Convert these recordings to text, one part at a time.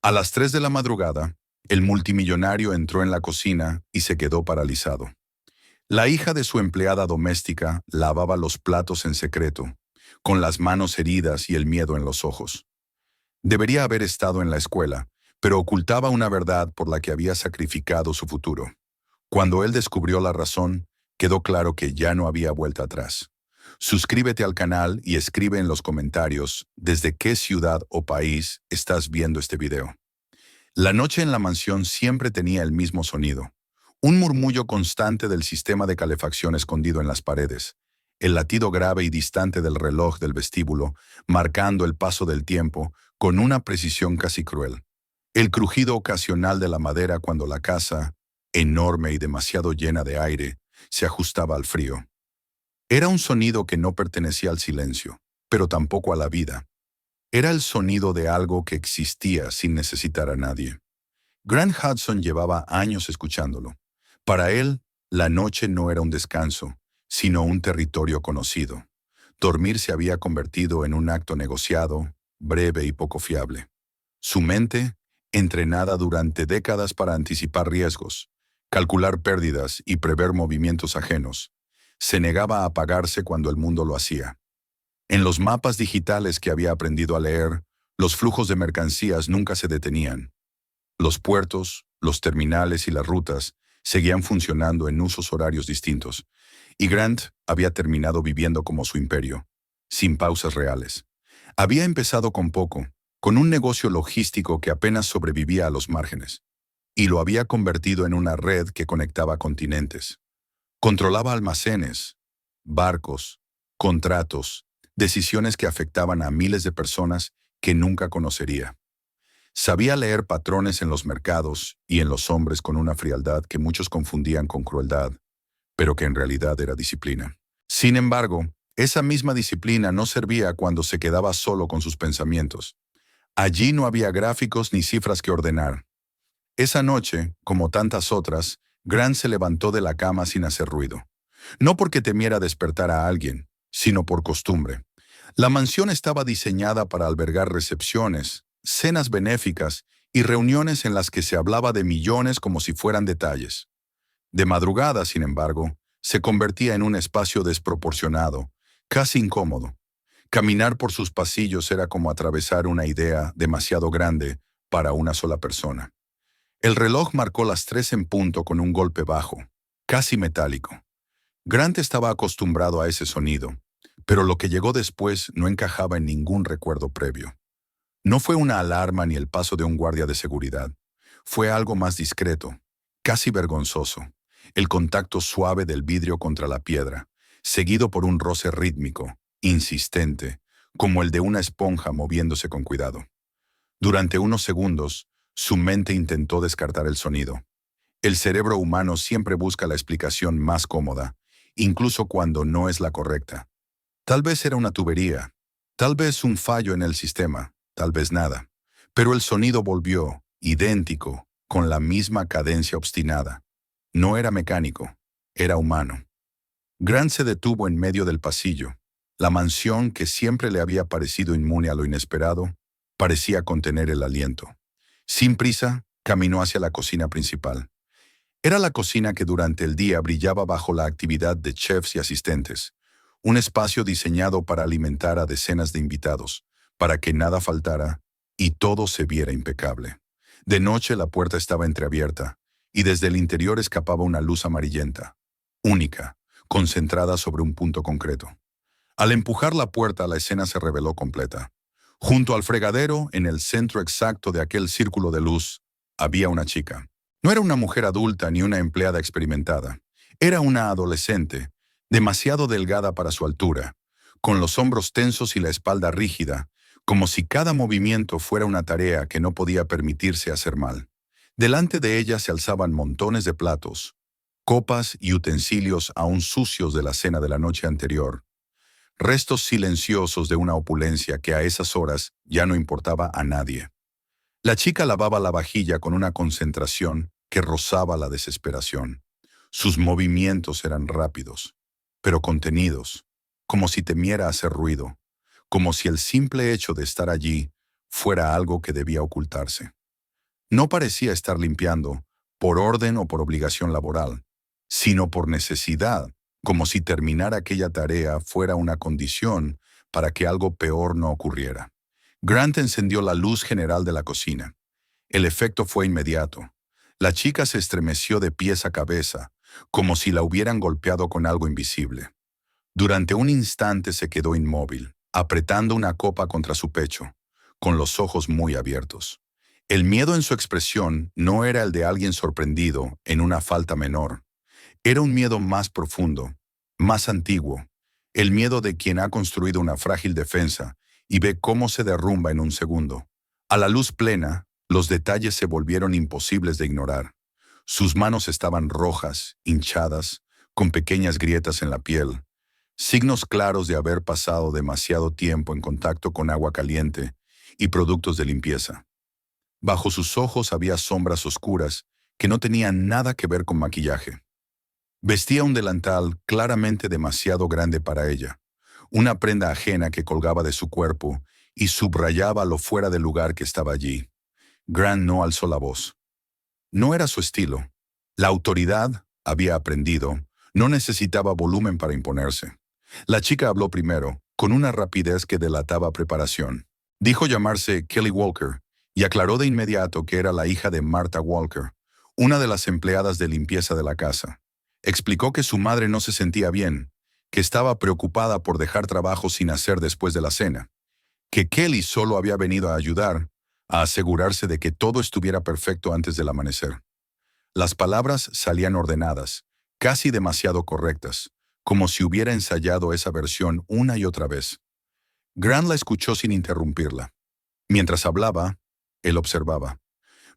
A las 3 de la madrugada, el multimillonario entró en la cocina y se quedó paralizado. La hija de su empleada doméstica lavaba los platos en secreto, con las manos heridas y el miedo en los ojos. Debería haber estado en la escuela, pero ocultaba una verdad por la que había sacrificado su futuro. Cuando él descubrió la razón, quedó claro que ya no había vuelta atrás. Suscríbete al canal y escribe en los comentarios desde qué ciudad o país estás viendo este video. La noche en la mansión siempre tenía el mismo sonido. Un murmullo constante del sistema de calefacción escondido en las paredes. El latido grave y distante del reloj del vestíbulo, marcando el paso del tiempo con una precisión casi cruel. El crujido ocasional de la madera cuando la casa, enorme y demasiado llena de aire, se ajustaba al frío. Era un sonido que no pertenecía al silencio, pero tampoco a la vida. Era el sonido de algo que existía sin necesitar a nadie. Grant Hudson llevaba años escuchándolo. Para él, la noche no era un descanso, sino un territorio conocido. Dormir se había convertido en un acto negociado, breve y poco fiable. Su mente, entrenada durante décadas para anticipar riesgos, calcular pérdidas y prever movimientos ajenos, se negaba a apagarse cuando el mundo lo hacía. En los mapas digitales que había aprendido a leer, los flujos de mercancías nunca se detenían. Los puertos, los terminales y las rutas seguían funcionando en usos horarios distintos, y Grant había terminado viviendo como su imperio, sin pausas reales. Había empezado con poco, con un negocio logístico que apenas sobrevivía a los márgenes, y lo había convertido en una red que conectaba continentes. Controlaba almacenes, barcos, contratos, decisiones que afectaban a miles de personas que nunca conocería. Sabía leer patrones en los mercados y en los hombres con una frialdad que muchos confundían con crueldad, pero que en realidad era disciplina. Sin embargo, esa misma disciplina no servía cuando se quedaba solo con sus pensamientos. Allí no había gráficos ni cifras que ordenar. Esa noche, como tantas otras, Grant se levantó de la cama sin hacer ruido. No porque temiera despertar a alguien, sino por costumbre. La mansión estaba diseñada para albergar recepciones, cenas benéficas y reuniones en las que se hablaba de millones como si fueran detalles. De madrugada, sin embargo, se convertía en un espacio desproporcionado, casi incómodo. Caminar por sus pasillos era como atravesar una idea demasiado grande para una sola persona. El reloj marcó las 3 en punto con un golpe bajo, casi metálico. Grant estaba acostumbrado a ese sonido, pero lo que llegó después no encajaba en ningún recuerdo previo. No fue una alarma ni el paso de un guardia de seguridad. Fue algo más discreto, casi vergonzoso. El contacto suave del vidrio contra la piedra, seguido por un roce rítmico, insistente, como el de una esponja moviéndose con cuidado. Durante unos segundos, su mente intentó descartar el sonido. El cerebro humano siempre busca la explicación más cómoda, incluso cuando no es la correcta. Tal vez era una tubería, tal vez un fallo en el sistema, tal vez nada. Pero el sonido volvió, idéntico, con la misma cadencia obstinada. No era mecánico, era humano. Grant se detuvo en medio del pasillo. La mansión, que siempre le había parecido inmune a lo inesperado, parecía contener el aliento. Sin prisa, caminó hacia la cocina principal. Era la cocina que durante el día brillaba bajo la actividad de chefs y asistentes, un espacio diseñado para alimentar a decenas de invitados, para que nada faltara y todo se viera impecable. De noche la puerta estaba entreabierta, y desde el interior escapaba una luz amarillenta, única, concentrada sobre un punto concreto. Al empujar la puerta, la escena se reveló completa. Junto al fregadero, en el centro exacto de aquel círculo de luz, había una chica. No era una mujer adulta ni una empleada experimentada. Era una adolescente, demasiado delgada para su altura, con los hombros tensos y la espalda rígida, como si cada movimiento fuera una tarea que no podía permitirse hacer mal. Delante de ella se alzaban montones de platos, copas y utensilios aún sucios de la cena de la noche anterior, restos silenciosos de una opulencia que a esas horas ya no importaba a nadie. La chica lavaba la vajilla con una concentración que rozaba la desesperación. Sus movimientos eran rápidos, pero contenidos, como si temiera hacer ruido, como si el simple hecho de estar allí fuera algo que debía ocultarse. No parecía estar limpiando, por orden o por obligación laboral, sino por necesidad, como si terminar aquella tarea fuera una condición para que algo peor no ocurriera. Grant encendió la luz general de la cocina. El efecto fue inmediato. La chica se estremeció de pies a cabeza, como si la hubieran golpeado con algo invisible. Durante un instante se quedó inmóvil, apretando una copa contra su pecho, con los ojos muy abiertos. El miedo en su expresión no era el de alguien sorprendido en una falta menor. Era un miedo más profundo, más antiguo, el miedo de quien ha construido una frágil defensa y ve cómo se derrumba en un segundo. A la luz plena, los detalles se volvieron imposibles de ignorar. Sus manos estaban rojas, hinchadas, con pequeñas grietas en la piel, signos claros de haber pasado demasiado tiempo en contacto con agua caliente y productos de limpieza. Bajo sus ojos había sombras oscuras que no tenían nada que ver con maquillaje. Vestía un delantal claramente demasiado grande para ella, una prenda ajena que colgaba de su cuerpo y subrayaba lo fuera de lugar que estaba allí. Grant no alzó la voz. No era su estilo. La autoridad, había aprendido, no necesitaba volumen para imponerse. La chica habló primero, con una rapidez que delataba preparación. Dijo llamarse Kelly Walker y aclaró de inmediato que era la hija de Martha Walker, una de las empleadas de limpieza de la casa. Explicó que su madre no se sentía bien, que estaba preocupada por dejar trabajo sin hacer después de la cena, que Kelly solo había venido a ayudar, a asegurarse de que todo estuviera perfecto antes del amanecer. Las palabras salían ordenadas, casi demasiado correctas, como si hubiera ensayado esa versión una y otra vez. Grant la escuchó sin interrumpirla. Mientras hablaba, él observaba.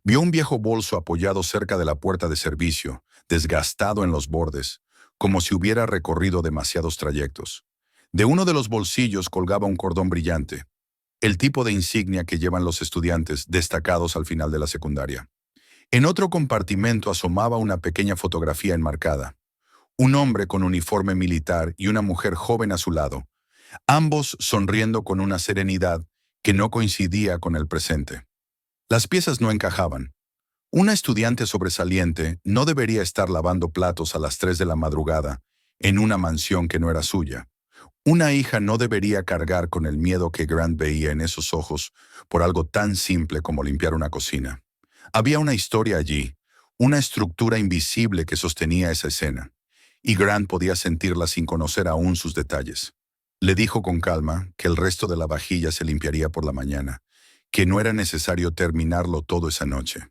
Vio un viejo bolso apoyado cerca de la puerta de servicio, desgastado en los bordes, como si hubiera recorrido demasiados trayectos. De uno de los bolsillos colgaba un cordón brillante, el tipo de insignia que llevan los estudiantes destacados al final de la secundaria. En otro compartimento asomaba una pequeña fotografía enmarcada. Un hombre con uniforme militar y una mujer joven a su lado, ambos sonriendo con una serenidad que no coincidía con el presente. Las piezas no encajaban. Una estudiante sobresaliente no debería estar lavando platos a las 3 de la madrugada en una mansión que no era suya. Una hija no debería cargar con el miedo que Grant veía en esos ojos por algo tan simple como limpiar una cocina. Había una historia allí, una estructura invisible que sostenía esa escena, y Grant podía sentirla sin conocer aún sus detalles. Le dijo con calma que el resto de la vajilla se limpiaría por la mañana, que no era necesario terminarlo todo esa noche.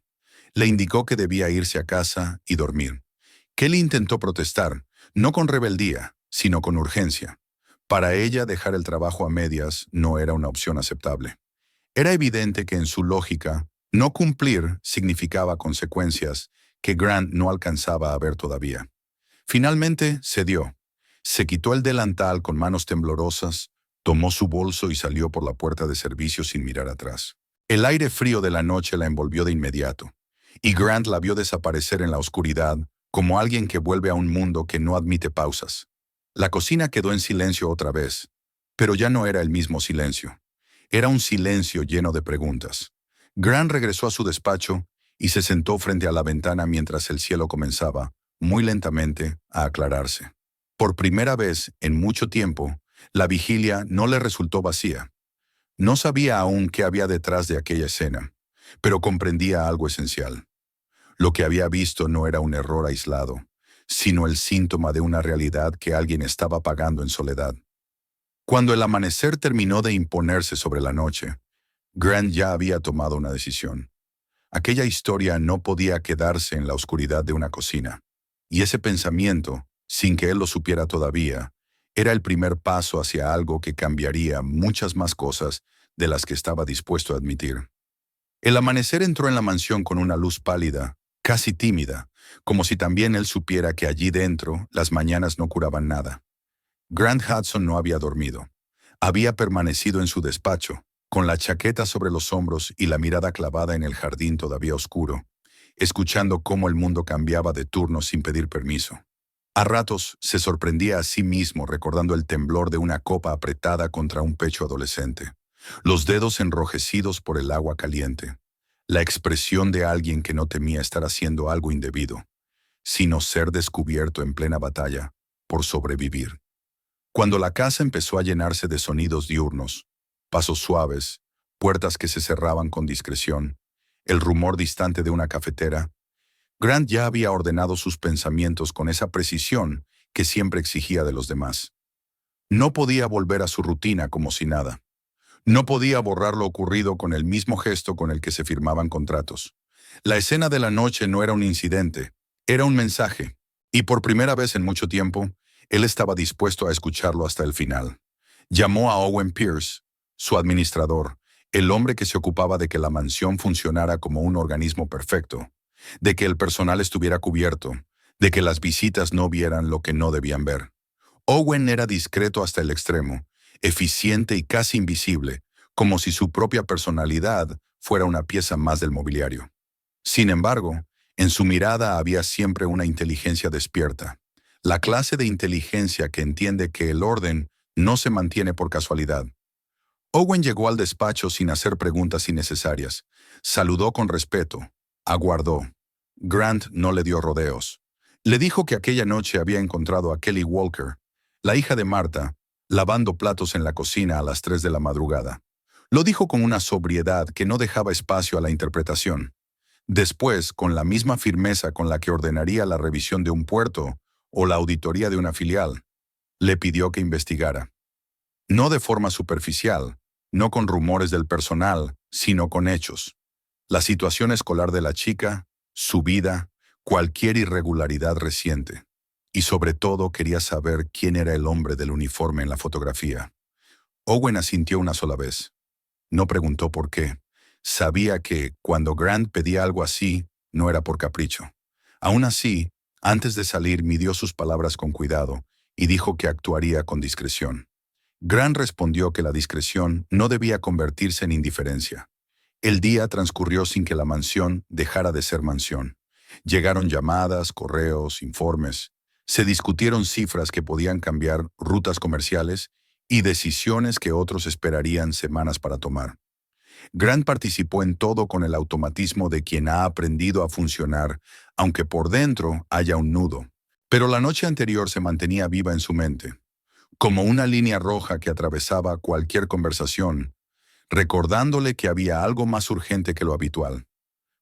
Le indicó que debía irse a casa y dormir. Kelly intentó protestar, no con rebeldía, sino con urgencia. Para ella, dejar el trabajo a medias no era una opción aceptable. Era evidente que en su lógica, no cumplir significaba consecuencias que Grant no alcanzaba a ver todavía. Finalmente cedió. Se quitó el delantal con manos temblorosas, tomó su bolso y salió por la puerta de servicio sin mirar atrás. El aire frío de la noche la envolvió de inmediato, y Grant la vio desaparecer en la oscuridad como alguien que vuelve a un mundo que no admite pausas. La cocina quedó en silencio otra vez, pero ya no era el mismo silencio. Era un silencio lleno de preguntas. Grant regresó a su despacho y se sentó frente a la ventana mientras el cielo comenzaba, muy lentamente, a aclararse. Por primera vez en mucho tiempo, la vigilia no le resultó vacía. No sabía aún qué había detrás de aquella escena, pero comprendía algo esencial. Lo que había visto no era un error aislado, sino el síntoma de una realidad que alguien estaba pagando en soledad. Cuando el amanecer terminó de imponerse sobre la noche, Grant ya había tomado una decisión. Aquella historia no podía quedarse en la oscuridad de una cocina, y ese pensamiento, sin que él lo supiera todavía, era el primer paso hacia algo que cambiaría muchas más cosas de las que estaba dispuesto a admitir. El amanecer entró en la mansión con una luz pálida, casi tímida, como si también él supiera que allí dentro las mañanas no curaban nada. Grant Hudson no había dormido. Había permanecido en su despacho, con la chaqueta sobre los hombros y la mirada clavada en el jardín todavía oscuro, escuchando cómo el mundo cambiaba de turno sin pedir permiso. A ratos se sorprendía a sí mismo recordando el temblor de una copa apretada contra un pecho adolescente, los dedos enrojecidos por el agua caliente, la expresión de alguien que no temía estar haciendo algo indebido, sino ser descubierto en plena batalla por sobrevivir. Cuando la casa empezó a llenarse de sonidos diurnos, pasos suaves, puertas que se cerraban con discreción, el rumor distante de una cafetera, Grant ya había ordenado sus pensamientos con esa precisión que siempre exigía de los demás. No podía volver a su rutina como si nada. No podía borrar lo ocurrido con el mismo gesto con el que se firmaban contratos. La escena de la noche no era un incidente, era un mensaje, y por primera vez en mucho tiempo, él estaba dispuesto a escucharlo hasta el final. Llamó a Owen Pierce, su administrador, el hombre que se ocupaba de que la mansión funcionara como un organismo perfecto, de que el personal estuviera cubierto, de que las visitas no vieran lo que no debían ver. Owen era discreto hasta el extremo, eficiente y casi invisible, como si su propia personalidad fuera una pieza más del mobiliario. Sin embargo, en su mirada había siempre una inteligencia despierta, la clase de inteligencia que entiende que el orden no se mantiene por casualidad. Owen llegó al despacho sin hacer preguntas innecesarias. Saludó con respeto. Aguardó. Grant no le dio rodeos. Le dijo que aquella noche había encontrado a Kelly Walker, la hija de Marta, lavando platos en la cocina a las 3 de la madrugada. Lo dijo con una sobriedad que no dejaba espacio a la interpretación. Después, con la misma firmeza con la que ordenaría la revisión de un puerto o la auditoría de una filial, le pidió que investigara. No de forma superficial, no con rumores del personal, sino con hechos. La situación escolar de la chica, su vida, cualquier irregularidad reciente. Y sobre todo quería saber quién era el hombre del uniforme en la fotografía. Owen asintió una sola vez. No preguntó por qué. Sabía que, cuando Grant pedía algo así, no era por capricho. Aún así, antes de salir midió sus palabras con cuidado y dijo que actuaría con discreción. Grant respondió que la discreción no debía convertirse en indiferencia. El día transcurrió sin que la mansión dejara de ser mansión. Llegaron llamadas, correos, informes. Se discutieron cifras que podían cambiar rutas comerciales y decisiones que otros esperarían semanas para tomar. Grant participó en todo con el automatismo de quien ha aprendido a funcionar, aunque por dentro haya un nudo. Pero la noche anterior se mantenía viva en su mente, como una línea roja que atravesaba cualquier conversación, recordándole que había algo más urgente que lo habitual.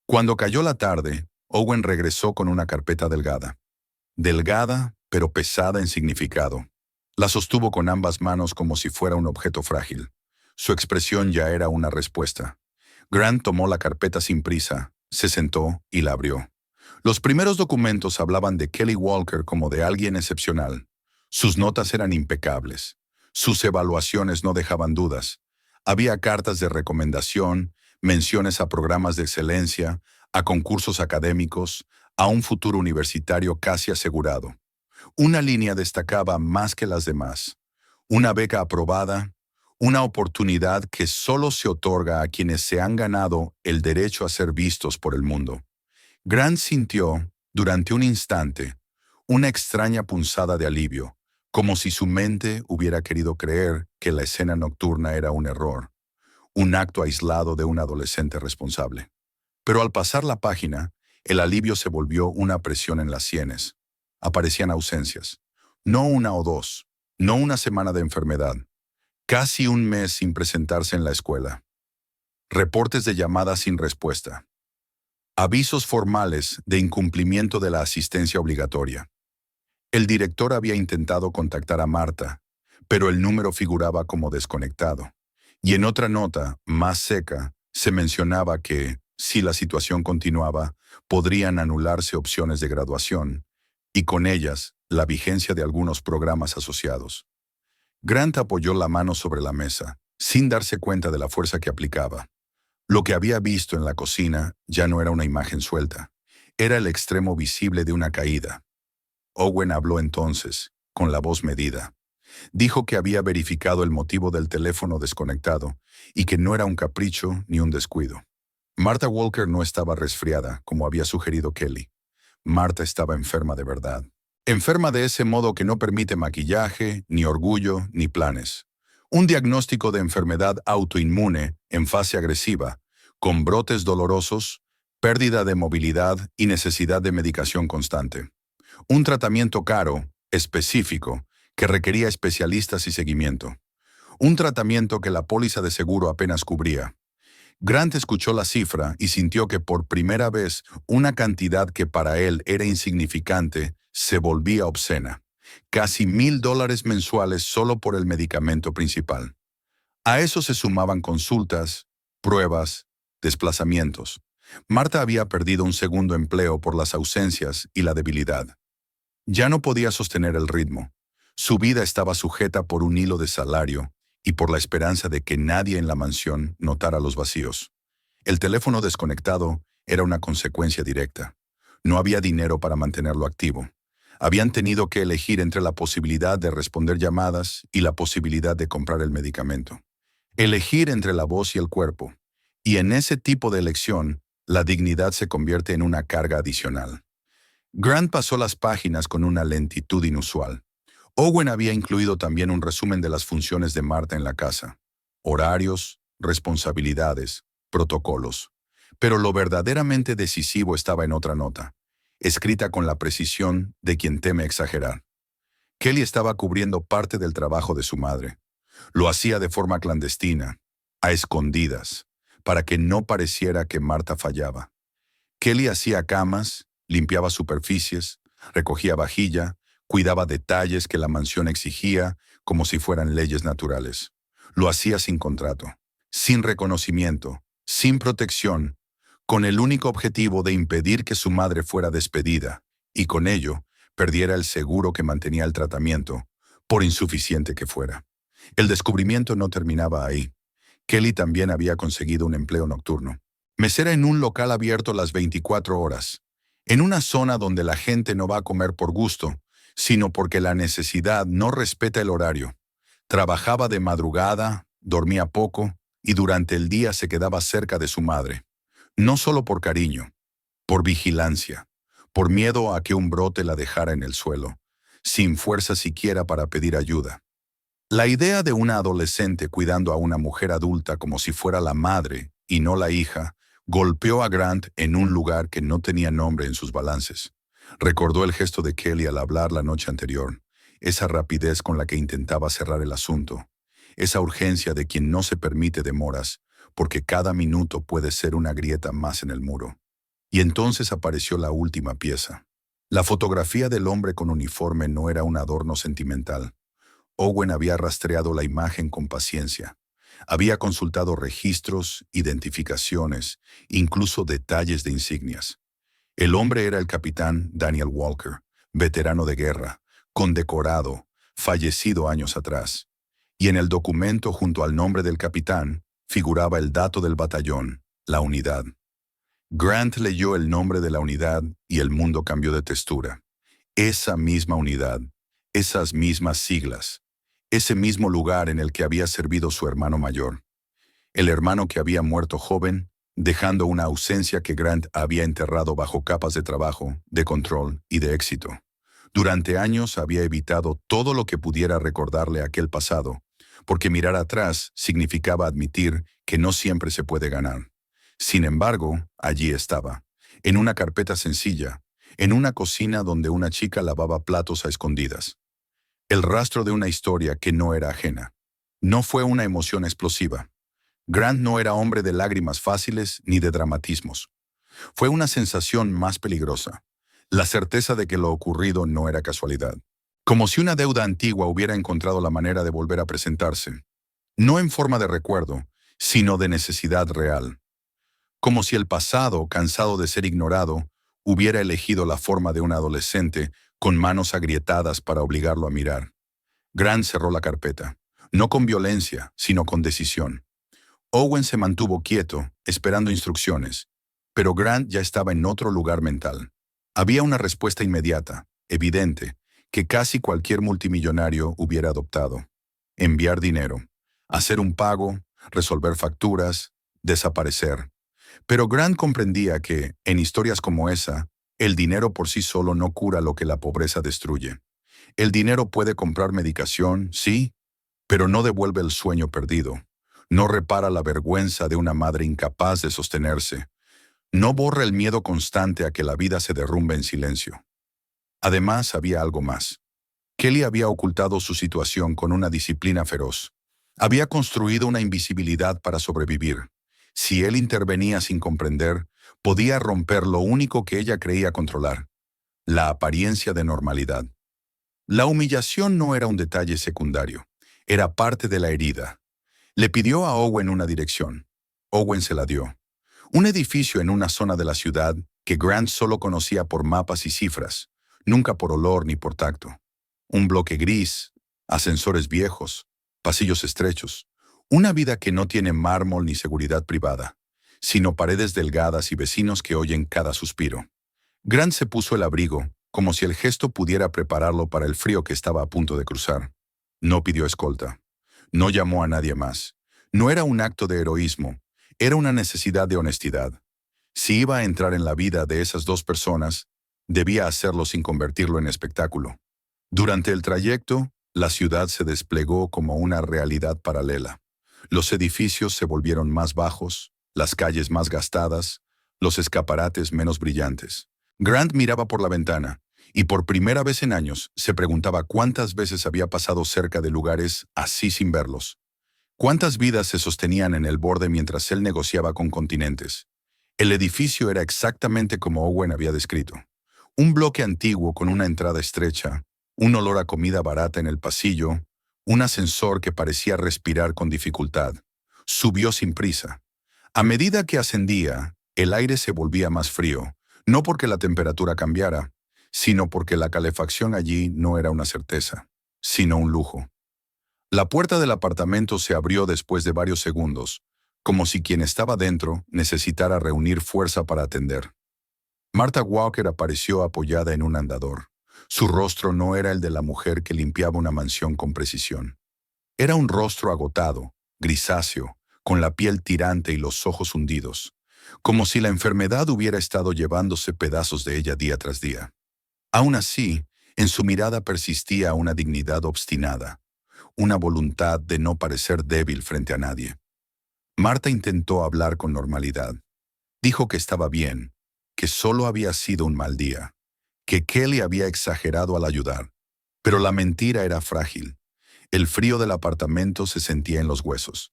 Cuando cayó la tarde, Owen regresó con una carpeta delgada. Delgada, pero pesada en significado. La sostuvo con ambas manos como si fuera un objeto frágil. Su expresión ya era una respuesta. Grant tomó la carpeta sin prisa, se sentó y la abrió. Los primeros documentos hablaban de Kelly Walker como de alguien excepcional. Sus notas eran impecables. Sus evaluaciones no dejaban dudas. Había cartas de recomendación, menciones a programas de excelencia, a concursos académicos, a un futuro universitario casi asegurado. Una línea destacaba más que las demás. Una beca aprobada, una oportunidad que solo se otorga a quienes se han ganado el derecho a ser vistos por el mundo. Grant sintió, durante un instante, una extraña punzada de alivio, como si su mente hubiera querido creer que la escena nocturna era un error, un acto aislado de un adolescente responsable. Pero al pasar la página, el alivio se volvió una presión en las sienes. Aparecían ausencias. No una o dos, no una semana de enfermedad. Casi un mes sin presentarse en la escuela. Reportes de llamadas sin respuesta. Avisos formales de incumplimiento de la asistencia obligatoria. El director había intentado contactar a Marta, pero el número figuraba como desconectado. Y en otra nota, más seca, se mencionaba que, si la situación continuaba, podrían anularse opciones de graduación, y con ellas, la vigencia de algunos programas asociados. Grant apoyó la mano sobre la mesa, sin darse cuenta de la fuerza que aplicaba. Lo que había visto en la cocina ya no era una imagen suelta, era el extremo visible de una caída. Owen habló entonces, con la voz medida. Dijo que había verificado el motivo del teléfono desconectado y que no era un capricho ni un descuido. Marta Walker no estaba resfriada, como había sugerido Kelly. Marta estaba enferma de verdad. Enferma de ese modo que no permite maquillaje, ni orgullo, ni planes. Un diagnóstico de enfermedad autoinmune en fase agresiva, con brotes dolorosos, pérdida de movilidad y necesidad de medicación constante. Un tratamiento caro, específico, que requería especialistas y seguimiento. Un tratamiento que la póliza de seguro apenas cubría. Grant escuchó la cifra y sintió que por primera vez una cantidad que para él era insignificante se volvía obscena. Casi $1,000 mensuales solo por el medicamento principal. A eso se sumaban consultas, pruebas, desplazamientos. Marta había perdido un segundo empleo por las ausencias y la debilidad. Ya no podía sostener el ritmo. Su vida estaba sujeta por un hilo de salario y por la esperanza de que nadie en la mansión notara los vacíos. El teléfono desconectado era una consecuencia directa. No había dinero para mantenerlo activo. Habían tenido que elegir entre la posibilidad de responder llamadas y la posibilidad de comprar el medicamento. Elegir entre la voz y el cuerpo. Y en ese tipo de elección, la dignidad se convierte en una carga adicional. Grant pasó las páginas con una lentitud inusual. Owen había incluido también un resumen de las funciones de Marta en la casa. Horarios, responsabilidades, protocolos. Pero lo verdaderamente decisivo estaba en otra nota, escrita con la precisión de quien teme exagerar. Kelly estaba cubriendo parte del trabajo de su madre. Lo hacía de forma clandestina, a escondidas, para que no pareciera que Marta fallaba. Kelly hacía camas, limpiaba superficies, recogía vajilla, cuidaba detalles que la mansión exigía como si fueran leyes naturales. Lo hacía sin contrato, sin reconocimiento, sin protección, con el único objetivo de impedir que su madre fuera despedida y con ello perdiera el seguro que mantenía el tratamiento, por insuficiente que fuera. El descubrimiento no terminaba ahí. Kelly también había conseguido un empleo nocturno. Mesera en un local abierto las 24 horas, en una zona donde la gente no va a comer por gusto, sino porque la necesidad no respeta el horario. Trabajaba de madrugada, dormía poco y durante el día se quedaba cerca de su madre. No solo por cariño, por vigilancia, por miedo a que un brote la dejara en el suelo, sin fuerza siquiera para pedir ayuda. La idea de una adolescente cuidando a una mujer adulta como si fuera la madre y no la hija, golpeó a Grant en un lugar que no tenía nombre en sus balances. Recordó el gesto de Kelly al hablar la noche anterior, esa rapidez con la que intentaba cerrar el asunto, esa urgencia de quien no se permite demoras, porque cada minuto puede ser una grieta más en el muro. Y entonces apareció la última pieza. La fotografía del hombre con uniforme no era un adorno sentimental. Owen había rastreado la imagen con paciencia. Había consultado registros, identificaciones, incluso detalles de insignias. El hombre era el capitán Daniel Walker, veterano de guerra, condecorado, fallecido años atrás. Y en el documento junto al nombre del capitán figuraba el dato del batallón, la unidad. Grant leyó el nombre de la unidad y el mundo cambió de textura. Esa misma unidad, esas mismas siglas, ese mismo lugar en el que había servido su hermano mayor. El hermano que había muerto joven, dejando una ausencia que Grant había enterrado bajo capas de trabajo, de control y de éxito. Durante años había evitado todo lo que pudiera recordarle aquel pasado, porque mirar atrás significaba admitir que no siempre se puede ganar. Sin embargo, allí estaba, en una carpeta sencilla, en una cocina donde una chica lavaba platos a escondidas. El rastro de una historia que no era ajena. No fue una emoción explosiva. Grant no era hombre de lágrimas fáciles ni de dramatismos. Fue una sensación más peligrosa, la certeza de que lo ocurrido no era casualidad. Como si una deuda antigua hubiera encontrado la manera de volver a presentarse. No en forma de recuerdo, sino de necesidad real. Como si el pasado, cansado de ser ignorado, hubiera elegido la forma de un adolescente con manos agrietadas para obligarlo a mirar. Grant cerró la carpeta, no con violencia, sino con decisión. Owen se mantuvo quieto, esperando instrucciones, pero Grant ya estaba en otro lugar mental. Había una respuesta inmediata, evidente, que casi cualquier multimillonario hubiera adoptado. Enviar dinero, hacer un pago, resolver facturas, desaparecer. Pero Grant comprendía que, en historias como esa, el dinero por sí solo no cura lo que la pobreza destruye. El dinero puede comprar medicación, sí, pero no devuelve el sueño perdido. no repara la vergüenza de una madre incapaz de sostenerse, no borra el miedo constante a que la vida se derrumbe en silencio. Además, había algo más. Kelly había ocultado su situación con una disciplina feroz. Había construido una invisibilidad para sobrevivir. Si él intervenía sin comprender, podía romper lo único que ella creía controlar, la apariencia de normalidad. La humillación no era un detalle secundario, era parte de la herida. Le pidió a Owen una dirección. Owen se la dio. Un edificio en una zona de la ciudad que Grant solo conocía por mapas y cifras, nunca por olor ni por tacto. Un bloque gris, ascensores viejos, pasillos estrechos, una vida que no tiene mármol ni seguridad privada, sino paredes delgadas y vecinos que oyen cada suspiro. Grant se puso el abrigo, como si el gesto pudiera prepararlo para el frío que estaba a punto de cruzar. No pidió escolta. No llamó a nadie más. No era un acto de heroísmo, era una necesidad de honestidad. Si iba a entrar en la vida de esas dos personas, debía hacerlo sin convertirlo en espectáculo. Durante el trayecto, la ciudad se desplegó como una realidad paralela. Los edificios se volvieron más bajos, las calles más gastadas, los escaparates menos brillantes. Grant miraba por la ventana, y por primera vez en años se preguntaba cuántas veces había pasado cerca de lugares así sin verlos. Cuántas vidas se sostenían en el borde mientras él negociaba con continentes. El edificio era exactamente como Owen había descrito. Un bloque antiguo con una entrada estrecha, un olor a comida barata en el pasillo, un ascensor que parecía respirar con dificultad. Subió sin prisa. A medida que ascendía, el aire se volvía más frío, no porque la temperatura cambiara, sino porque la calefacción allí no era una certeza, sino un lujo. La puerta del apartamento se abrió después de varios segundos, como si quien estaba dentro necesitara reunir fuerza para atender. Martha Walker apareció apoyada en un andador. Su rostro no era el de la mujer que limpiaba una mansión con precisión. Era un rostro agotado, grisáceo, con la piel tirante y los ojos hundidos, como si la enfermedad hubiera estado llevándose pedazos de ella día tras día. Aún así, en su mirada persistía una dignidad obstinada, una voluntad de no parecer débil frente a nadie. Martha intentó hablar con normalidad. Dijo que estaba bien, que solo había sido un mal día, que Kelly había exagerado al ayudar. Pero la mentira era frágil. El frío del apartamento se sentía en los huesos.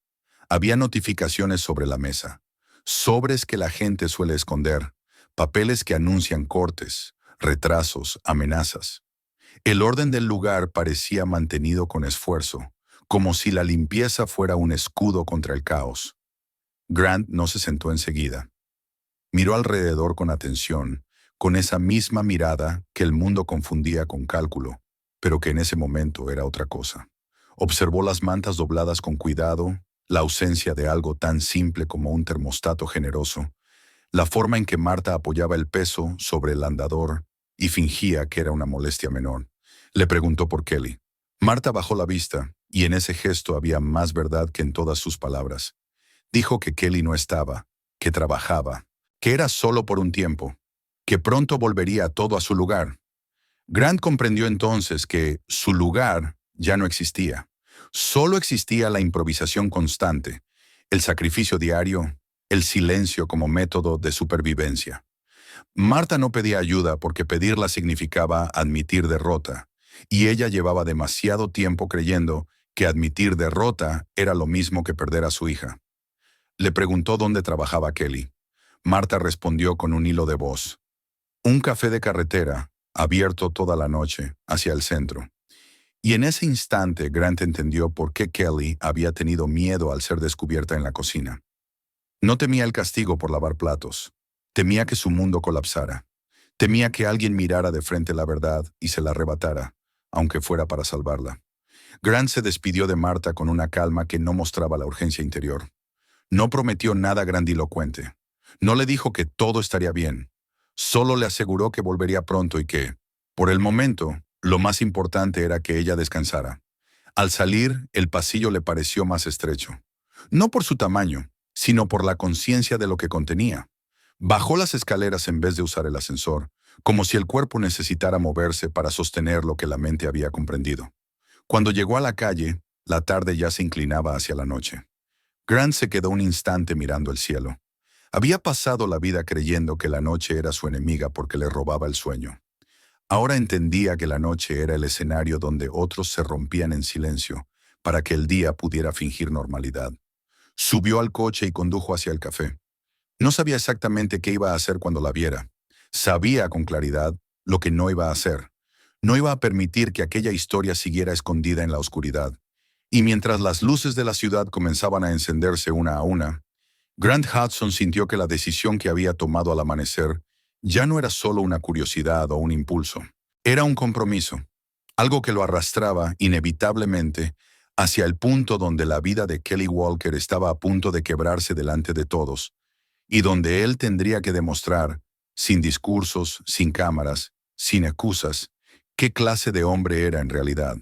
Había notificaciones sobre la mesa, sobres que la gente suele esconder, papeles que anuncian cortes, retrasos, amenazas. El orden del lugar parecía mantenido con esfuerzo, como si la limpieza fuera un escudo contra el caos. Grant no se sentó enseguida. Miró alrededor con atención, con esa misma mirada que el mundo confundía con cálculo, pero que en ese momento era otra cosa. Observó las mantas dobladas con cuidado, la ausencia de algo tan simple como un termostato generoso, la forma en que Martha apoyaba el peso sobre el andador y fingía que era una molestia menor. Le preguntó por Kelly. Martha bajó la vista, y en ese gesto había más verdad que en todas sus palabras. Dijo que Kelly no estaba, que trabajaba, que era solo por un tiempo, que pronto volvería todo a su lugar. Grant comprendió entonces que su lugar ya no existía. Solo existía la improvisación constante, el sacrificio diario, el silencio como método de supervivencia. Martha no pedía ayuda porque pedirla significaba admitir derrota, y ella llevaba demasiado tiempo creyendo que admitir derrota era lo mismo que perder a su hija. Le preguntó dónde trabajaba Kelly. Martha respondió con un hilo de voz. Un café de carretera, abierto toda la noche, hacia el centro. Y en ese instante Grant entendió por qué Kelly había tenido miedo al ser descubierta en la cocina. No temía el castigo por lavar platos. Temía que su mundo colapsara. Temía que alguien mirara de frente la verdad y se la arrebatara, aunque fuera para salvarla. Grant se despidió de Martha con una calma que no mostraba la urgencia interior. No prometió nada grandilocuente. No le dijo que todo estaría bien. Solo le aseguró que volvería pronto y que, por el momento, lo más importante era que ella descansara. Al salir, el pasillo le pareció más estrecho. No por su tamaño, sino por la conciencia de lo que contenía. Bajó las escaleras en vez de usar el ascensor, como si el cuerpo necesitara moverse para sostener lo que la mente había comprendido. Cuando llegó a la calle, la tarde ya se inclinaba hacia la noche. Grant se quedó un instante mirando el cielo. Había pasado la vida creyendo que la noche era su enemiga porque le robaba el sueño. Ahora entendía que la noche era el escenario donde otros se rompían en silencio para que el día pudiera fingir normalidad. Subió al coche y condujo hacia el café. No sabía exactamente qué iba a hacer cuando la viera. Sabía con claridad lo que no iba a hacer. No iba a permitir que aquella historia siguiera escondida en la oscuridad. Y mientras las luces de la ciudad comenzaban a encenderse una a una, Grant Hudson sintió que la decisión que había tomado al amanecer ya no era solo una curiosidad o un impulso. Era un compromiso, algo que lo arrastraba inevitablemente hacia el punto donde la vida de Kelly Walker estaba a punto de quebrarse delante de todos, y donde él tendría que demostrar, sin discursos, sin cámaras, sin excusas, qué clase de hombre era en realidad.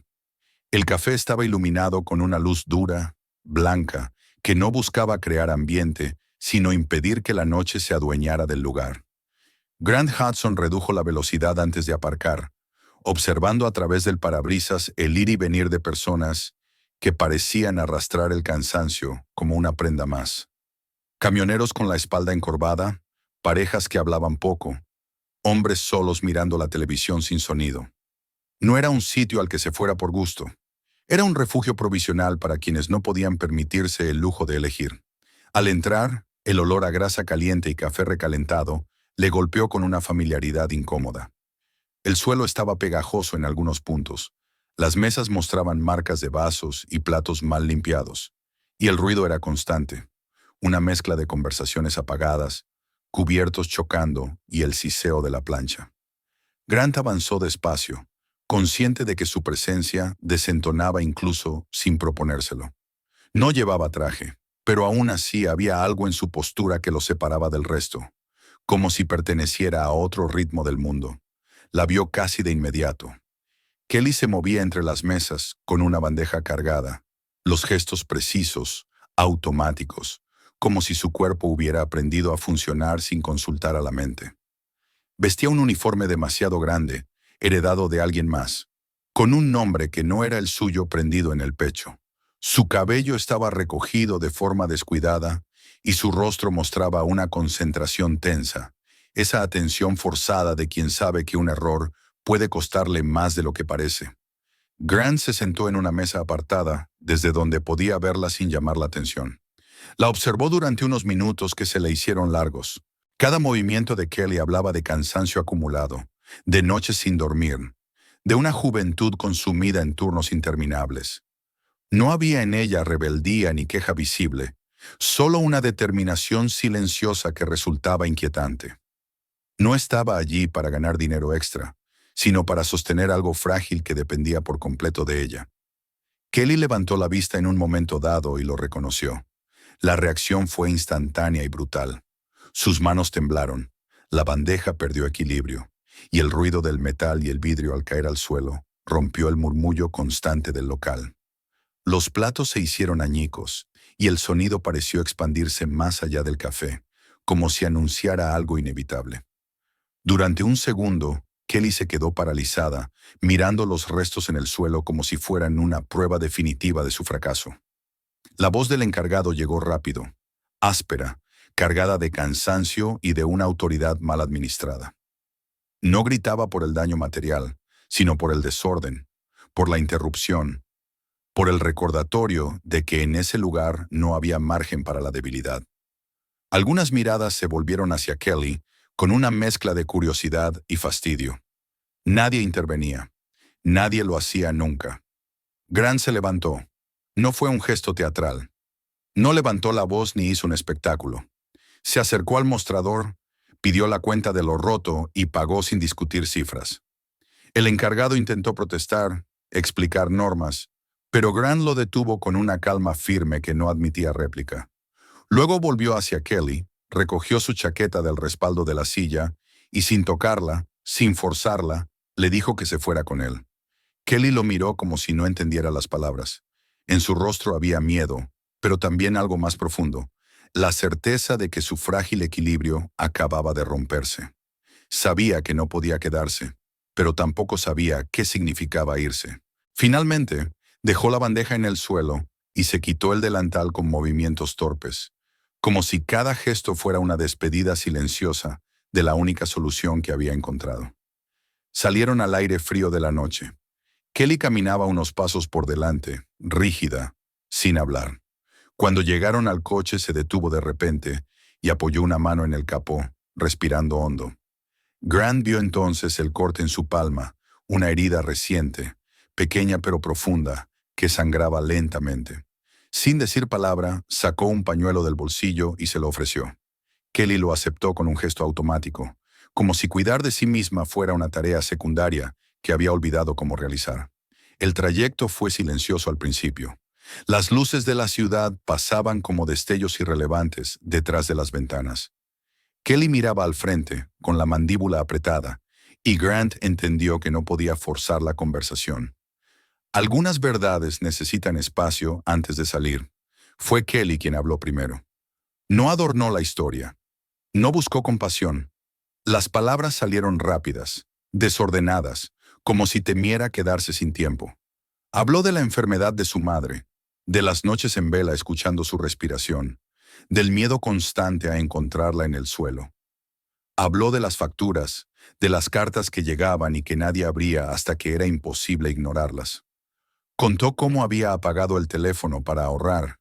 El café estaba iluminado con una luz dura, blanca, que no buscaba crear ambiente, sino impedir que la noche se adueñara del lugar. Grant Hudson redujo la velocidad antes de aparcar, observando a través del parabrisas el ir y venir de personas que parecían arrastrar el cansancio como una prenda más. Camioneros con la espalda encorvada, parejas que hablaban poco, hombres solos mirando la televisión sin sonido. No era un sitio al que se fuera por gusto. Era un refugio provisional para quienes no podían permitirse el lujo de elegir. Al entrar, el olor a grasa caliente y café recalentado le golpeó con una familiaridad incómoda. El suelo estaba pegajoso en algunos puntos. Las mesas mostraban marcas de vasos y platos mal limpiados. Y el ruido era constante. Una mezcla de conversaciones apagadas, cubiertos chocando y el siseo de la plancha. Grant avanzó despacio, consciente de que su presencia desentonaba incluso sin proponérselo. No llevaba traje, pero aún así había algo en su postura que lo separaba del resto, como si perteneciera a otro ritmo del mundo. La vio casi de inmediato. Kelly se movía entre las mesas con una bandeja cargada, los gestos precisos, automáticos, como si su cuerpo hubiera aprendido a funcionar sin consultar a la mente. Vestía un uniforme demasiado grande, heredado de alguien más, con un nombre que no era el suyo prendido en el pecho. Su cabello estaba recogido de forma descuidada y su rostro mostraba una concentración tensa, esa atención forzada de quien sabe que un error puede costarle más de lo que parece. Grant se sentó en una mesa apartada, desde donde podía verla sin llamar la atención. La observó durante unos minutos que se le hicieron largos. Cada movimiento de Kelly hablaba de cansancio acumulado, de noches sin dormir, de una juventud consumida en turnos interminables. No había en ella rebeldía ni queja visible, solo una determinación silenciosa que resultaba inquietante. No estaba allí para ganar dinero extra, sino para sostener algo frágil que dependía por completo de ella. Kelly levantó la vista en un momento dado y lo reconoció. La reacción fue instantánea y brutal. Sus manos temblaron, la bandeja perdió equilibrio, y el ruido del metal y el vidrio al caer al suelo rompió el murmullo constante del local. Los platos se hicieron añicos, y el sonido pareció expandirse más allá del café, como si anunciara algo inevitable. Durante un segundo, Kelly se quedó paralizada, mirando los restos en el suelo como si fueran una prueba definitiva de su fracaso. La voz del encargado llegó rápido, áspera, cargada de cansancio y de una autoridad mal administrada. No gritaba por el daño material, sino por el desorden, por la interrupción, por el recordatorio de que en ese lugar no había margen para la debilidad. Algunas miradas se volvieron hacia Kelly con una mezcla de curiosidad y fastidio. Nadie intervenía. Nadie lo hacía nunca. Grant se levantó. No fue un gesto teatral. No levantó la voz ni hizo un espectáculo. Se acercó al mostrador, pidió la cuenta de lo roto y pagó sin discutir cifras. El encargado intentó protestar, explicar normas, pero Grant lo detuvo con una calma firme que no admitía réplica. Luego volvió hacia Kelly, recogió su chaqueta del respaldo de la silla y sin tocarla, sin forzarla, le dijo que se fuera con él. Kelly lo miró como si no entendiera las palabras. En su rostro había miedo, pero también algo más profundo, la certeza de que su frágil equilibrio acababa de romperse. Sabía que no podía quedarse, pero tampoco sabía qué significaba irse. Finalmente, dejó la bandeja en el suelo y se quitó el delantal con movimientos torpes, como si cada gesto fuera una despedida silenciosa de la única solución que había encontrado. Salieron al aire frío de la noche. Kelly caminaba unos pasos por delante, rígida, sin hablar. Cuando llegaron al coche se detuvo de repente y apoyó una mano en el capó, respirando hondo. Grant vio entonces el corte en su palma, una herida reciente, pequeña pero profunda, que sangraba lentamente. Sin decir palabra, sacó un pañuelo del bolsillo y se lo ofreció. Kelly lo aceptó con un gesto automático, como si cuidar de sí misma fuera una tarea secundaria que había olvidado cómo realizar. El trayecto fue silencioso al principio. Las luces de la ciudad pasaban como destellos irrelevantes detrás de las ventanas. Kelly miraba al frente, con la mandíbula apretada, y Grant entendió que no podía forzar la conversación. Algunas verdades necesitan espacio antes de salir. Fue Kelly quien habló primero. No adornó la historia. No buscó compasión. Las palabras salieron rápidas, desordenadas, como si temiera quedarse sin tiempo. Habló de la enfermedad de su madre, de las noches en vela escuchando su respiración, del miedo constante a encontrarla en el suelo. Habló de las facturas, de las cartas que llegaban y que nadie abría hasta que era imposible ignorarlas. Contó cómo había apagado el teléfono para ahorrar,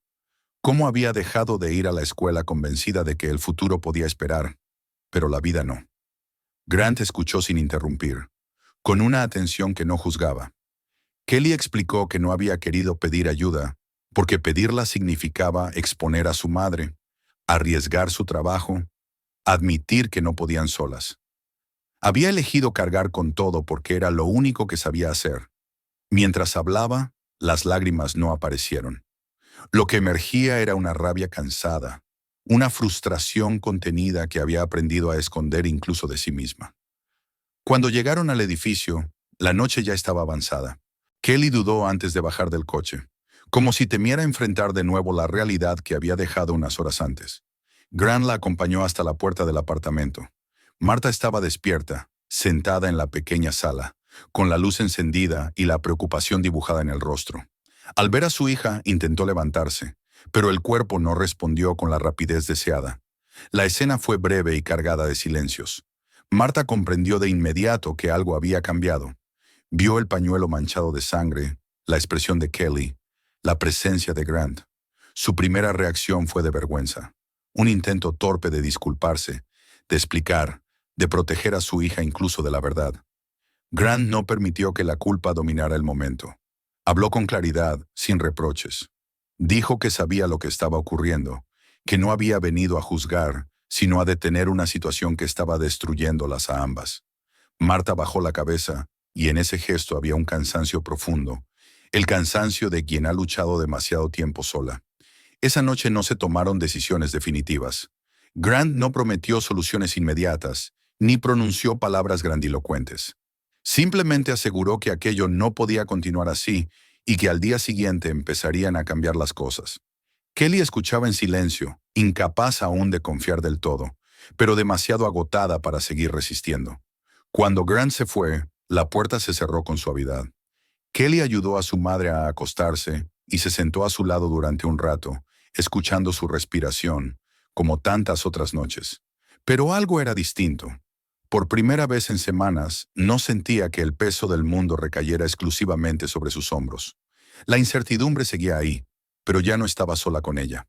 cómo había dejado de ir a la escuela convencida de que el futuro podía esperar, pero la vida no. Grant escuchó sin interrumpir, con una atención que no juzgaba. Kelly explicó que no había querido pedir ayuda, porque pedirla significaba exponer a su madre, arriesgar su trabajo, admitir que no podían solas. Había elegido cargar con todo porque era lo único que sabía hacer. Mientras hablaba, las lágrimas no aparecieron. Lo que emergía era una rabia cansada, una frustración contenida que había aprendido a esconder incluso de sí misma. Cuando llegaron al edificio, la noche ya estaba avanzada. Kelly dudó antes de bajar del coche, como si temiera enfrentar de nuevo la realidad que había dejado unas horas antes. Grant la acompañó hasta la puerta del apartamento. Marta estaba despierta, sentada en la pequeña sala, con la luz encendida y la preocupación dibujada en el rostro. Al ver a su hija, intentó levantarse, pero el cuerpo no respondió con la rapidez deseada. La escena fue breve y cargada de silencios. Marta comprendió de inmediato que algo había cambiado. Vio el pañuelo manchado de sangre, la expresión de Kelly, la presencia de Grant. Su primera reacción fue de vergüenza, un intento torpe de disculparse, de explicar, de proteger a su hija incluso de la verdad. Grant no permitió que la culpa dominara el momento. Habló con claridad, sin reproches. Dijo que sabía lo que estaba ocurriendo, que no había venido a juzgar, sino a detener una situación que estaba destruyéndolas a ambas. Marta bajó la cabeza, y en ese gesto había un cansancio profundo, el cansancio de quien ha luchado demasiado tiempo sola. Esa noche no se tomaron decisiones definitivas. Grant no prometió soluciones inmediatas, ni pronunció palabras grandilocuentes. Simplemente aseguró que aquello no podía continuar así y que al día siguiente empezarían a cambiar las cosas. Kelly escuchaba en silencio, incapaz aún de confiar del todo, pero demasiado agotada para seguir resistiendo. Cuando Grant se fue, la puerta se cerró con suavidad. Kelly ayudó a su madre a acostarse y se sentó a su lado durante un rato, escuchando su respiración, como tantas otras noches. Pero algo era distinto. Por primera vez en semanas, no sentía que el peso del mundo recayera exclusivamente sobre sus hombros. La incertidumbre seguía ahí, pero ya no estaba sola con ella.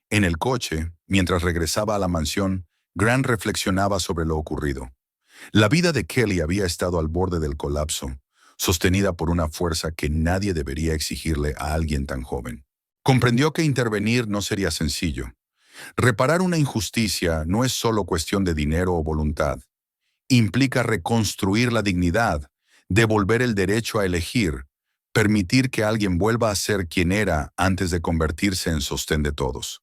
En el coche, mientras regresaba a la mansión, Grant reflexionaba sobre lo ocurrido. La vida de Kelly había estado al borde del colapso, sostenida por una fuerza que nadie debería exigirle a alguien tan joven. Comprendió que intervenir no sería sencillo. Reparar una injusticia no es solo cuestión de dinero o voluntad. Implica reconstruir la dignidad, devolver el derecho a elegir, permitir que alguien vuelva a ser quien era antes de convertirse en sostén de todos.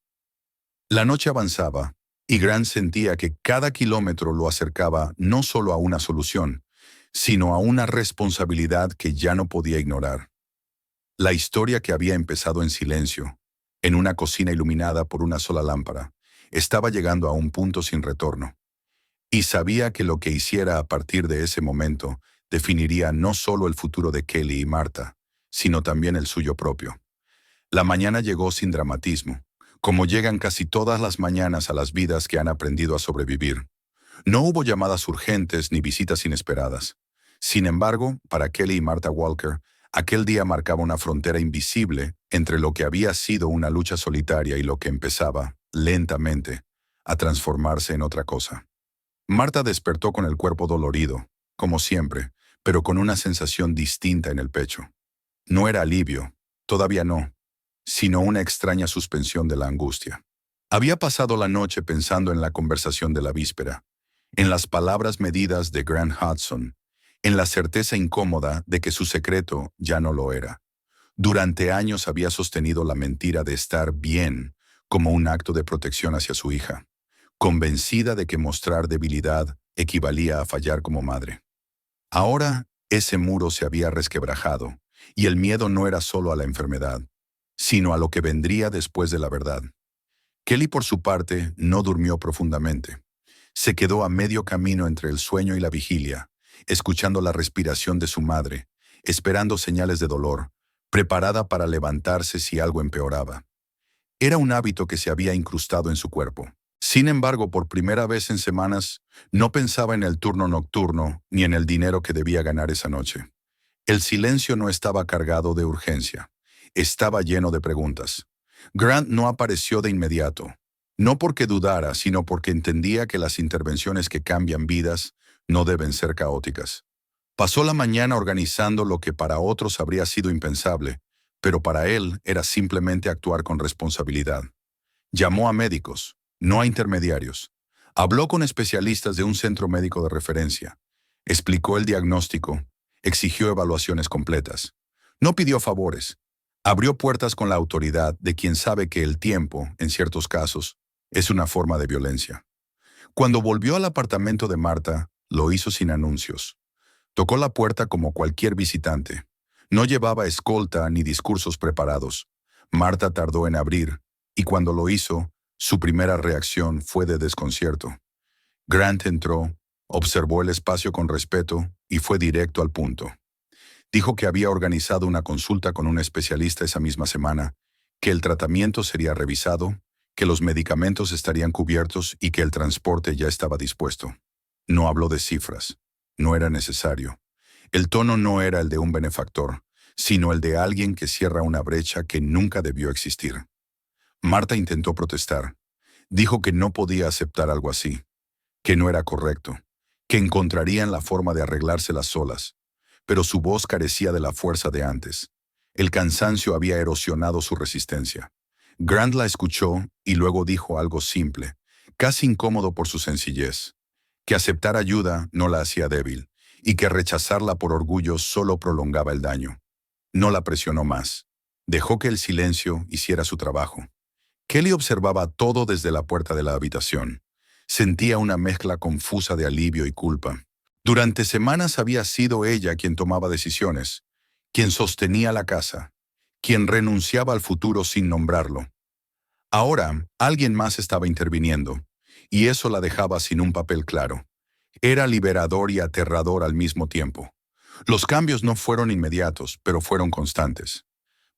La noche avanzaba, y Grant sentía que cada kilómetro lo acercaba no solo a una solución, sino a una responsabilidad que ya no podía ignorar. La historia que había empezado en silencio, en una cocina iluminada por una sola lámpara, estaba llegando a un punto sin retorno. Y sabía que lo que hiciera a partir de ese momento definiría no solo el futuro de Kelly y Marta, sino también el suyo propio. La mañana llegó sin dramatismo, como llegan casi todas las mañanas a las vidas que han aprendido a sobrevivir. No hubo llamadas urgentes ni visitas inesperadas. Sin embargo, para Kelly y Martha Walker, aquel día marcaba una frontera invisible entre lo que había sido una lucha solitaria y lo que empezaba, lentamente, a transformarse en otra cosa. Martha despertó con el cuerpo dolorido, como siempre, pero con una sensación distinta en el pecho. No era alivio, todavía no, sino una extraña suspensión de la angustia. Había pasado la noche pensando en la conversación de la víspera, en las palabras medidas de Grant Hudson, en la certeza incómoda de que su secreto ya no lo era. Durante años había sostenido la mentira de estar bien como un acto de protección hacia su hija, convencida de que mostrar debilidad equivalía a fallar como madre. Ahora, ese muro se había resquebrajado, y el miedo no era solo a la enfermedad, sino a lo que vendría después de la verdad. Kelly, por su parte, no durmió profundamente. Se quedó a medio camino entre el sueño y la vigilia, escuchando la respiración de su madre, esperando señales de dolor, preparada para levantarse si algo empeoraba. Era un hábito que se había incrustado en su cuerpo. Sin embargo, por primera vez en semanas, no pensaba en el turno nocturno ni en el dinero que debía ganar esa noche. El silencio no estaba cargado de urgencia. Estaba lleno de preguntas. Grant no apareció de inmediato. No porque dudara, sino porque entendía que las intervenciones que cambian vidas no deben ser caóticas. Pasó la mañana organizando lo que para otros habría sido impensable, pero para él era simplemente actuar con responsabilidad. Llamó a médicos, no a intermediarios. Habló con especialistas de un centro médico de referencia. Explicó el diagnóstico. Exigió evaluaciones completas. No pidió favores. Abrió puertas con la autoridad de quien sabe que el tiempo, en ciertos casos, es una forma de violencia. Cuando volvió al apartamento de Martha, lo hizo sin anuncios. Tocó la puerta como cualquier visitante. No llevaba escolta ni discursos preparados. Martha tardó en abrir, y cuando lo hizo, su primera reacción fue de desconcierto. Grant entró, observó el espacio con respeto y fue directo al punto. Dijo que había organizado una consulta con un especialista esa misma semana, que el tratamiento sería revisado, que los medicamentos estarían cubiertos y que el transporte ya estaba dispuesto. No habló de cifras. No era necesario. El tono no era el de un benefactor, sino el de alguien que cierra una brecha que nunca debió existir. Martha intentó protestar. Dijo que no podía aceptar algo así, que no era correcto, que encontrarían la forma de arreglárselas solas, pero su voz carecía de la fuerza de antes. El cansancio había erosionado su resistencia. Grant la escuchó y luego dijo algo simple, casi incómodo por su sencillez, que aceptar ayuda no la hacía débil y que rechazarla por orgullo solo prolongaba el daño. No la presionó más. Dejó que el silencio hiciera su trabajo. Kelly observaba todo desde la puerta de la habitación. Sentía una mezcla confusa de alivio y culpa. Durante semanas había sido ella quien tomaba decisiones, quien sostenía la casa, quien renunciaba al futuro sin nombrarlo. Ahora, alguien más estaba interviniendo, y eso la dejaba sin un papel claro. Era liberador y aterrador al mismo tiempo. Los cambios no fueron inmediatos, pero fueron constantes.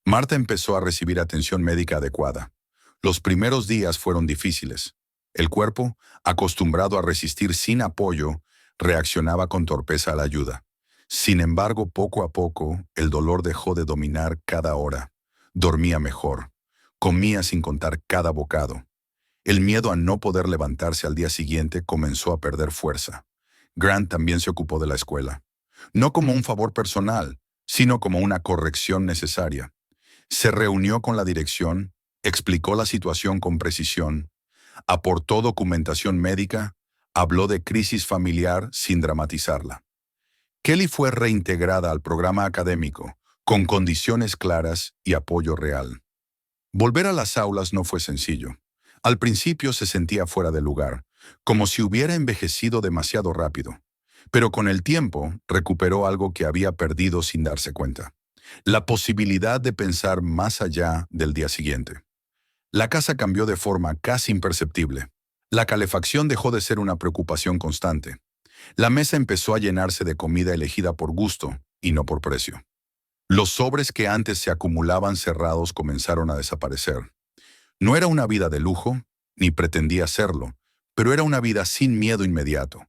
Martha empezó a recibir atención médica adecuada. Los primeros días fueron difíciles. El cuerpo, acostumbrado a resistir sin apoyo, reaccionaba con torpeza a la ayuda. Sin embargo, poco a poco, el dolor dejó de dominar cada hora. Dormía mejor. Comía sin contar cada bocado. El miedo a no poder levantarse al día siguiente comenzó a perder fuerza. Grant también se ocupó de la escuela. No como un favor personal, sino como una corrección necesaria. Se reunió con la dirección, explicó la situación con precisión, aportó documentación médica, habló de crisis familiar sin dramatizarla. Kelly fue reintegrada al programa académico, con condiciones claras y apoyo real. Volver a las aulas no fue sencillo. Al principio se sentía fuera de lugar, como si hubiera envejecido demasiado rápido. Pero con el tiempo recuperó algo que había perdido sin darse cuenta: la posibilidad de pensar más allá del día siguiente. La casa cambió de forma casi imperceptible. La calefacción dejó de ser una preocupación constante. La mesa empezó a llenarse de comida elegida por gusto y no por precio. Los sobres que antes se acumulaban cerrados comenzaron a desaparecer. No era una vida de lujo, ni pretendía serlo, pero era una vida sin miedo inmediato.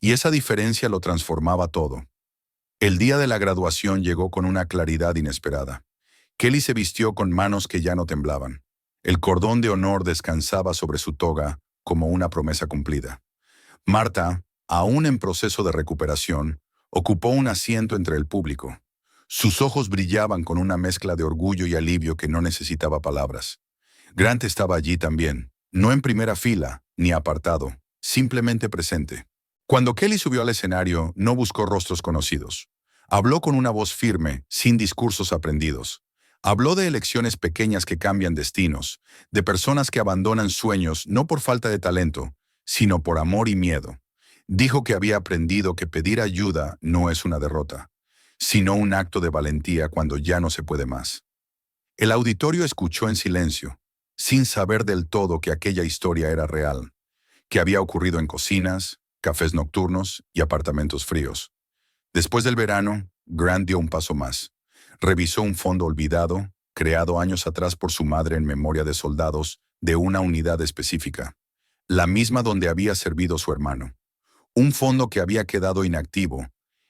Y esa diferencia lo transformaba todo. El día de la graduación llegó con una claridad inesperada. Kelly se vistió con manos que ya no temblaban. El cordón de honor descansaba sobre su toga como una promesa cumplida. Marta, aún en proceso de recuperación, ocupó un asiento entre el público. Sus ojos brillaban con una mezcla de orgullo y alivio que no necesitaba palabras. Grant estaba allí también, no en primera fila, ni apartado, simplemente presente. Cuando Kelly subió al escenario, no buscó rostros conocidos. Habló con una voz firme, sin discursos aprendidos. Habló de elecciones pequeñas que cambian destinos, de personas que abandonan sueños no por falta de talento, sino por amor y miedo. Dijo que había aprendido que pedir ayuda no es una derrota, sino un acto de valentía cuando ya no se puede más. El auditorio escuchó en silencio, sin saber del todo que aquella historia era real, que había ocurrido en cocinas, cafés nocturnos y apartamentos fríos. Después del verano, Grant dio un paso más. Revisó un fondo olvidado, creado años atrás por su madre en memoria de soldados de una unidad específica, la misma donde había servido su hermano. Un fondo que había quedado inactivo,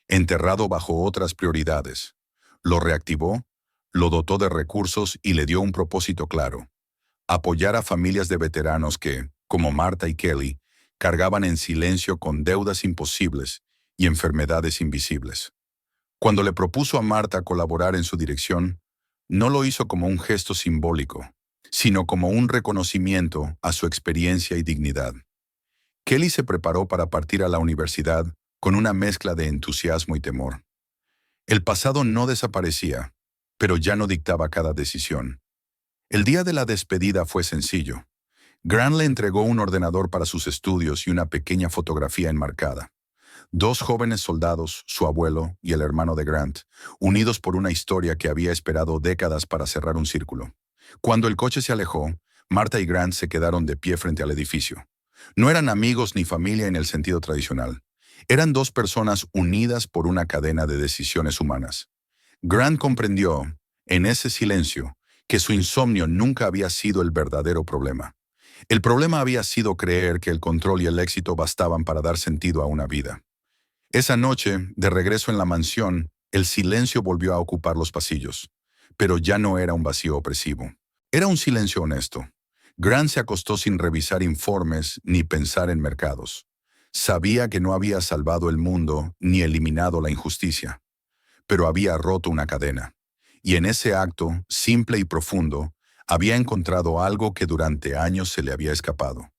enterrado bajo otras prioridades. Lo reactivó, lo dotó de recursos y le dio un propósito claro: apoyar a familias de veteranos que, como Marta y Kelly, cargaban en silencio con deudas imposibles y enfermedades invisibles. Cuando le propuso a Marta colaborar en su dirección, no lo hizo como un gesto simbólico, sino como un reconocimiento a su experiencia y dignidad. Kelly se preparó para partir a la universidad con una mezcla de entusiasmo y temor. El pasado no desaparecía, pero ya no dictaba cada decisión. El día de la despedida fue sencillo. Grant le entregó un ordenador para sus estudios y una pequeña fotografía enmarcada. Dos jóvenes soldados, su abuelo y el hermano de Grant, unidos por una historia que había esperado décadas para cerrar un círculo. Cuando el coche se alejó, Marta y Grant se quedaron de pie frente al edificio. No eran amigos ni familia en el sentido tradicional. Eran dos personas unidas por una cadena de decisiones humanas. Grant comprendió, en ese silencio, que su insomnio nunca había sido el verdadero problema. El problema había sido creer que el control y el éxito bastaban para dar sentido a una vida. Esa noche, de regreso en la mansión, el silencio volvió a ocupar los pasillos. Pero ya no era un vacío opresivo. Era un silencio honesto. Grant se acostó sin revisar informes ni pensar en mercados. Sabía que no había salvado el mundo ni eliminado la injusticia, pero había roto una cadena. Y en ese acto, simple y profundo, había encontrado algo que durante años se le había escapado.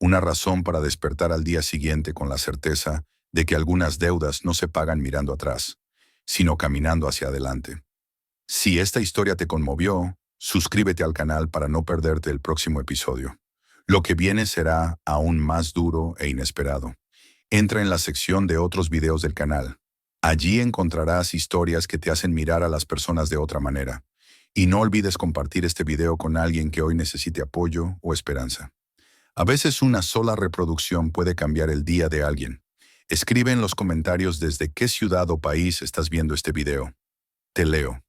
Una razón para despertar al día siguiente con la certeza de que algunas deudas no se pagan mirando atrás, sino caminando hacia adelante. Si esta historia te conmovió, suscríbete al canal para no perderte el próximo episodio. Lo que viene será aún más duro e inesperado. Entra en la sección de otros videos del canal. Allí encontrarás historias que te hacen mirar a las personas de otra manera. Y no olvides compartir este video con alguien que hoy necesite apoyo o esperanza. A veces una sola reproducción puede cambiar el día de alguien. Escribe en los comentarios desde qué ciudad o país estás viendo este video. Te leo.